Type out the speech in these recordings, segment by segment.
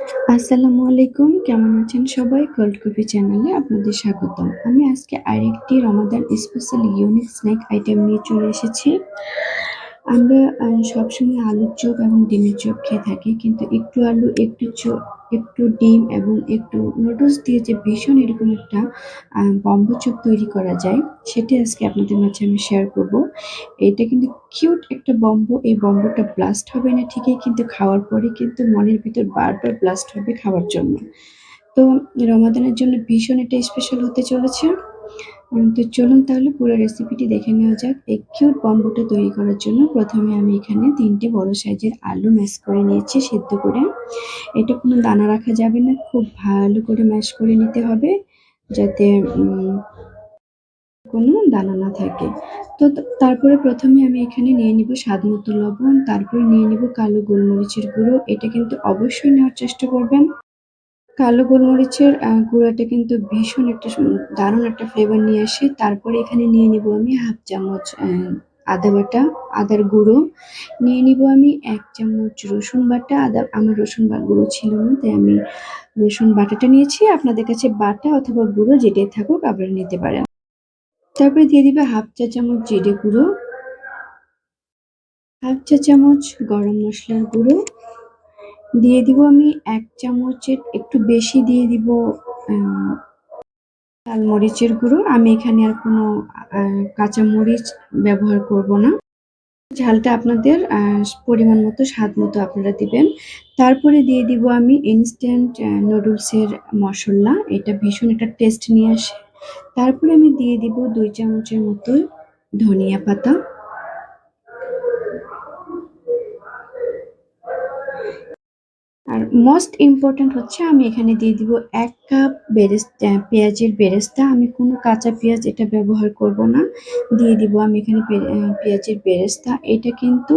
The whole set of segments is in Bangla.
আসসালামু আলাইকুম। কেমন আছেন সবাই? কোল্ড কফি চ্যানেলে আপনাদের স্বাগতম। আমি আজকে আরেকটি রমাদান স্পেশাল ইউনিক স্ন্যাক আইটেম নিয়ে চলে এসেছি। আমরা সবসময় আলুর চপ এবং ডিমের চপ খেয়ে থাকি। কিন্তু একটু আলু, একটু ডিম এবং একটু নুডলস দিয়ে যে ভীষণ এরকম একটা বম্বো চপ তৈরি করা যায়, সেটি আজকে আপনাদের মাঝে আমি শেয়ার করব। এটা কিন্তু কিউট একটা বম্বো। এই বম্বোটা ব্লাস্ট হবে না ঠিকই, কিন্তু খাওয়ার পরে কিন্তু মনের ভিতর বারবার ব্লাস্ট হবে খাওয়ার জন্য। তো রমাদানের জন্য ভীষণ এটা স্পেশাল হতে চলেছে। তো চলুন তাহলে পুরো রেসিপিটি দেখে নেওয়া যাক। এই কিউট বম্বোটা তৈরি করার জন্য প্রথমে আমি এখানে ৩টে বড় সাইজের আলু ম্যাশ করে নিয়েছি সিদ্ধ করে। এটা কোনো দানা রাখা যাবে না, খুব ভালো করে ম্যাশ করে নিতে হবে যাতে কোনো দানা না থাকে। তো তারপরে প্রথমে আমি এখানে নিয়ে নিব স্বাদ মতো লবণ, তারপরে নিয়ে নিব কালো গোলমরিচের গুঁড়ো। এটা কিন্তু অবশ্যই নেওয়ার চেষ্টা করবেন। কালো গোলমরিচের গুঁড়াটা কিন্তু ভীষণ একটা দারুণ একটা ফ্লেভার নিয়ে আসে। তারপরে এখানে নিয়ে নিব আমি 1/2 চামচ আদা বাটা, আদার গুঁড়ো। নিয়ে নিব আমি 1 চামচ রসুন বাটা। আমার রসুন গুঁড়ো ছিল না, তাই আমি রসুন বাটাটা নিয়েছি। আপনাদের কাছে বাটা অথবা গুঁড়ো যেটাই থাকুক আপনারা নিতে পারেন। তারপরে দিয়ে দিবে 1/2 চা চামচ জিরে গুঁড়ো, 1/2 চা চামচ গরম মসলার গুঁড়ো, দিয়ে দিব আমি 1 চামচের একটু বেশি দিয়ে দিব লাল মরিচের গুঁড়ো। আমি এখানে আর কোনো কাঁচা মরিচ ব্যবহার করব না। ঝালটা আপনাদের পরিমাণ মতো, স্বাদ মতো আপনারা দিবেন। তারপরে দিয়ে দিব আমি ইনস্ট্যান্ট নুডলসের মসল্লা। এটা ভীষণ একটা টেস্ট নিয়ে আসে। তারপরে আমি দিয়ে দিব 2 চামচের মতো ধনিয়া পাতা। আর মোস্ট ইম্পোর্টেন্ট হচ্ছে আমি এখানে দিয়ে দিব 1 কাপ পেঁয়াজের বেরেস্তা। আমি কোনো কাঁচা পেঁয়াজ এটা ব্যবহার করব না। দিয়ে দিব আমি এখানে পেঁয়াজের বেরেস্তা। এটা কিন্তু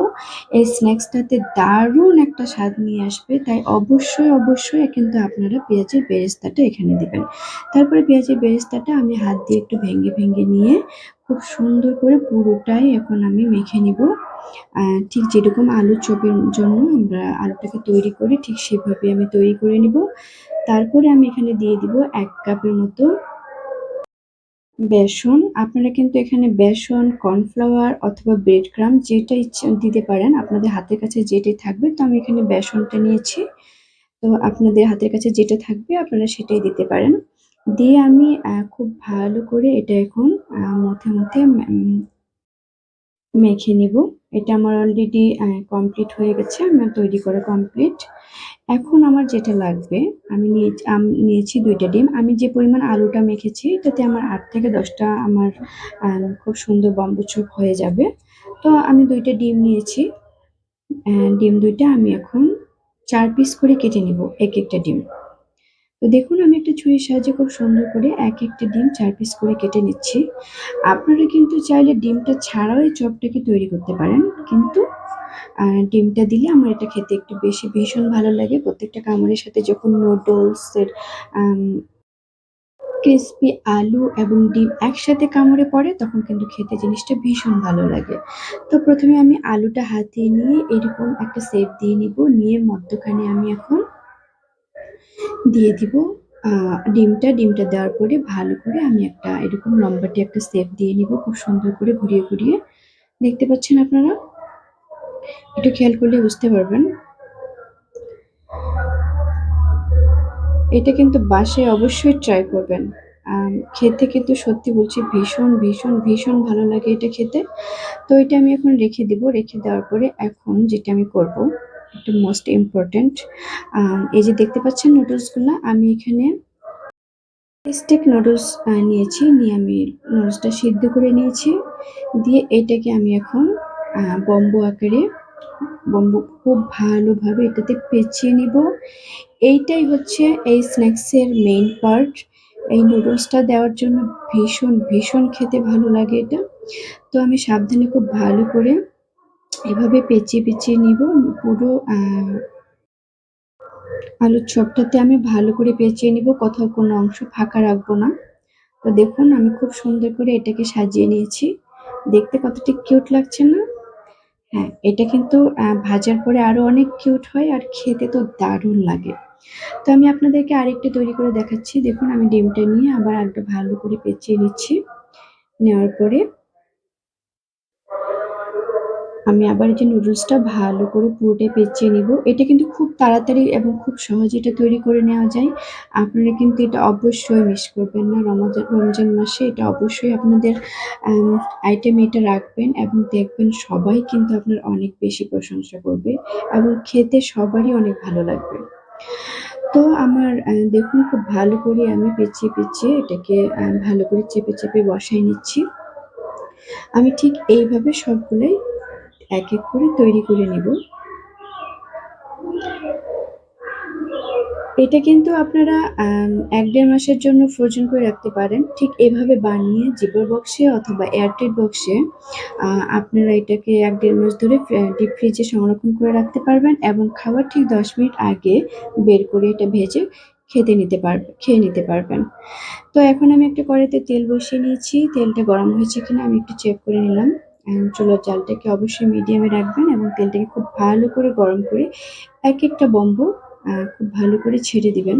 এই স্ন্যাক্সটাতে দারুণ একটা স্বাদ নিয়ে আসবে। তাই অবশ্যই কিন্তু আপনারা পেঁয়াজের বেরেস্তাটা এখানে দিবেন। তারপরে পেঁয়াজের বেরেস্তাটা আমি হাত দিয়ে একটু ভেঙে নিয়ে খুব সুন্দর করে পুরোটাই এখন আমি মেখে নিব। ঠিক যেরকম আলুর চপের জন্য আমরা আলুটাকে তৈরি করি, ঠিক সেভাবে আমি তৈরি করে নিব। তারপরে আমি এখানে দিয়ে দিব 1 কাপের মতো বেসন। আপনারা কিন্তু এখানে বেসন, কর্নফ্লাওয়ার অথবা ব্রেড ক্রাম্ব যেটা ইচ্ছা দিতে পারেন। আপনাদের হাতের কাছে যেটাই থাকবে। তো আমি এখানে বেসনটা নিয়েছি। তো আপনাদের হাতের কাছে যেটা থাকবে আপনারা সেটাই দিতে পারেন। দিয়ে আমি খুব ভালো করে এটা এখন মথে মেখে নিব। এটা আমার অলরেডি কমপ্লিট হয়ে গেছে। আমার তৈরি করা কমপ্লিট। এখন আমার যেটা লাগবে, আমি নিয়েছি ২ টা ডিম। আমি যে পরিমাণ আলুটা মেখেছি এটাতে আমার ৮ থেকে ১০ টা আমার খুব সুন্দর বম্বো চপ হয়ে যাবে। তো আমি ২ টা ডিম নিয়েছি। ডিম ২ টা আমি এখন ৪ পিস করে কেটে নিব একেকটা ডিম। তো দেখুন আমি একটা ছুরির সাহায্যে খুব সুন্দর করে একেকটা ডিম ৪ পিস করে কেটে নিচ্ছি। আপনারা কিন্তু চাইলে ডিমটা ছাড়াও এই চপটাকে তৈরি করতে পারেন। কিন্তু ডিমটা দিলে আমার এটা খেতে একটু বেশি ভীষণ ভালো লাগে। প্রত্যেকটা কামড়ের সাথে যখন নুডলসের আম ক্রিসপি আলু এবং ডিম একসাথে কামড়ে পড়ে তখন কিন্তু খেতে জিনিসটা ভীষণ ভালো লাগে। তো প্রথমে আমি আলুটা হাতে নিয়ে এরকম একটা শেপ দিয়ে নিব। নিয়ে মধ্যখানে আমি এখন দিয়ে দিব ডিমটা দেওয়ার পরে ভালো করে আমি একটা এরকম লম্বাটে একটা শেপ দিয়ে নিব খুব সুন্দর করে ঘুরিয়ে। দেখতে পাচ্ছেন আপনারা? একটু খেয়াল করলে বুঝতে পারবেন। এটা কিন্তু বাসায় অবশ্যই ট্রাই করবেন। খেতে কিন্তু সত্যি বলছি ভীষণ ভালো লাগে এটা খেতে। তো এটা আমি এখন রেখে দিব। রেখে দেওয়ার পরে এখন যেটা আমি করব, এটা মোস্ট ইম্পোর্টেন্ট। এই যে দেখতে পাচ্ছেন নুডলসগুলা, আমি এখানে স্টিক নুডলস নিয়ে আমি নুডলসটা সিদ্ধ করে নিয়েছি। দিয়ে এটাকে আমি এখন বম্বো আকারে খুব ভালোভাবে এটাতে পেঁচিয়ে নিব। এইটাই হচ্ছে এই স্ন্যাক্সের মেইন পার্ট। এই নুডলসটা দেওয়ার জন্য ভীষণ খেতে ভালো লাগে এটা। তো আমি সাবধানে খুব ভালো করে এভাবে পেঁচিয়ে নিব। পুরো আলুর চপটাতে আমি ভালো করে পেঁচিয়ে নিব, কোথাও কোনো অংশ ফাঁকা রাখবো না। তো দেখুন আমি খুব সুন্দর করে এটাকে সাজিয়ে নিয়েছি। দেখতে কতটা কিউট লাগছে না? হ্যাঁ, এটা কিন্তু ভাজার পরে আরো অনেক কিউট হয় আর খেতে তো দারুণ লাগে। তো আমি আপনাদেরকে আরেকটা তৈরি করে দেখাচ্ছি। দেখুন আমি ডিমটা নিয়ে আবার আলুটা ভালো করে পেঁচিয়ে নিচ্ছি। নেওয়ার পরে আমি আবার এই যে নুডলসটা ভালো করে পুরোটাই পেঁচিয়ে নিব। এটা কিন্তু খুব তাড়াতাড়ি এবং খুব সহজে এটা তৈরি করে নেওয়া যায়। আপনারা কিন্তু এটা অবশ্যই মিস করবেন না। রমজান মাসে এটা অবশ্যই আপনাদের আম আইটেমে এটা রাখবেন এবং দেখবেন সবাই কিন্তু আপনার অনেক বেশি প্রশংসা করবে এবং খেতে সবারই অনেক ভালো লাগবে। তো আমার দেখুন খুব ভালো করে আমি পেঁচিয়ে এটাকে ভালো করে চেপে বসায় নিচ্ছি। আমি ঠিক এইভাবে সবগুলাই এক করে তৈরি করে নিব। এটা কিন্তু আপনারা ১-১.৫ মাসের জন্য ফ্রোজেন করে রাখতে পারেন। ঠিক এভাবে বানিয়ে জিপার বক্সে অথবা এয়ারটাইট বক্সে আ আপনারা এটাকে ১-১.৫ মাস ধরে ডিপ ফ্রিজে সংরক্ষণ করে রাখতে পারবেন এবং খাওয়ার ঠিক ১০ মিনিট আগে বের করে এটা ভেজে খেয়ে নিতে পারবেন। তো এখন আমি একটা কড়াইতে তেল বসিয়ে নিয়েছি। তেলটা গরম হয়েছে কিনা আমি একটু চেক করে নিলাম। চুলার জালটাকে অবশ্যই মিডিয়ামে রাখবেন এবং তেলটাকে খুব ভালো করে গরম করে একেকটা বম্ব খুব ভালো করে ছেড়ে দিবেন।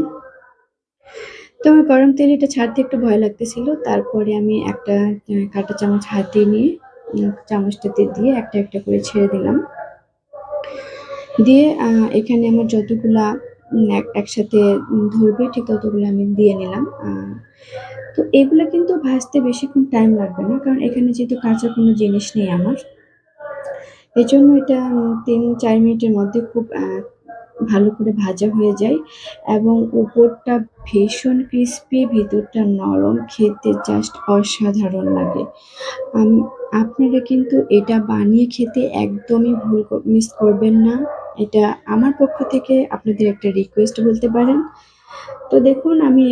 তো আমার গরম তেলে এটা ছাড়তে একটু ভয় লাগতেছিল। তারপরে আমি একটা কাঁটা চামচ হাতে নিয়ে চামচটাতে দিয়ে একটা করে ছেড়ে দিলাম। দিয়ে এখানে আমার যতগুলা একসাথে ধরবে ঠিক ততগুলো আমি দিয়ে নিলাম। তো এগুলা কিন্তু ভাজতে বেশিক্ষণ টাইম লাগবে না। কারণ এখানে যেহেতু কাঁচা কোনো জিনিস নেই আমার। এজন্য এটা ৩-৪ মিনিটের মধ্যে খুব ভালো করে ভাজা হয়ে যায় এবং উপরটা ভীষণ ক্রিসপি, ভিতরটা নরম, খেতে জাস্ট অসাধারণ লাগে। আম আপনারা কিন্তু এটা বানিয়ে খেতে একদমই মিস করবেন না। এটা আমার পক্ষ থেকে আপনাদের একটা রিকোয়েস্ট বলতে পারেন। তো দেখুন আমি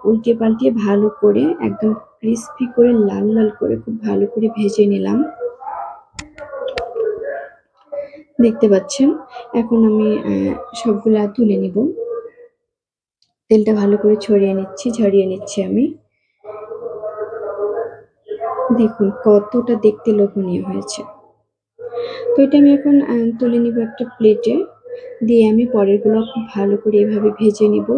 উল্টে পাল্টিয়ে ভালো করে একদম ক্রিসপি করে লাল করে খুব ভালো করে ভেজে নিলাম। দেখতে পাচ্ছেন। এখন আমি সবগুলা তুলে নিব। তেলটা ভালো করে ঝরিয়ে নিচ্ছি আমি। দেখুন কতটা দেখতে লোভনীয় হয়েছে। তো এটা আমি এখন তুলে নিব একটা প্লেটে। দিয়ে আমি পরেরগুলো খুব ভালো করে এভাবে ভেজে নিব।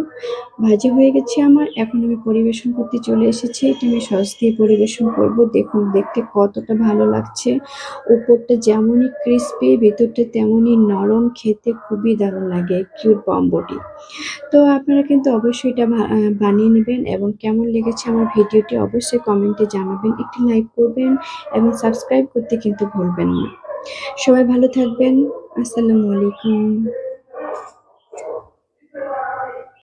ভাজা হয়ে গেছে আমার। এখন আমি পরিবেশন করতে চলে এসেছি। এটা আমি সস দিয়ে পরিবেশন করব। দেখুন দেখতে কতটা ভালো লাগছে। উপরটা যেমনই ক্রিসপি ভেতরটা তেমনই নরম, খেতে খুবই দারুণ লাগে কিউট বম্বটি। তো আপনারা কিন্তু অবশ্যই এটা বানিয়ে নিবেন এবং কেমন লেগেছে আমার ভিডিওটি অবশ্যই কমেন্টে জানাবেন। একটি লাইক করবেন এবং সাবস্ক্রাইব করতে কিন্তু ভুলবেন না। সবাই ভালো থাকবেন। আসসালামু আলাইকুম।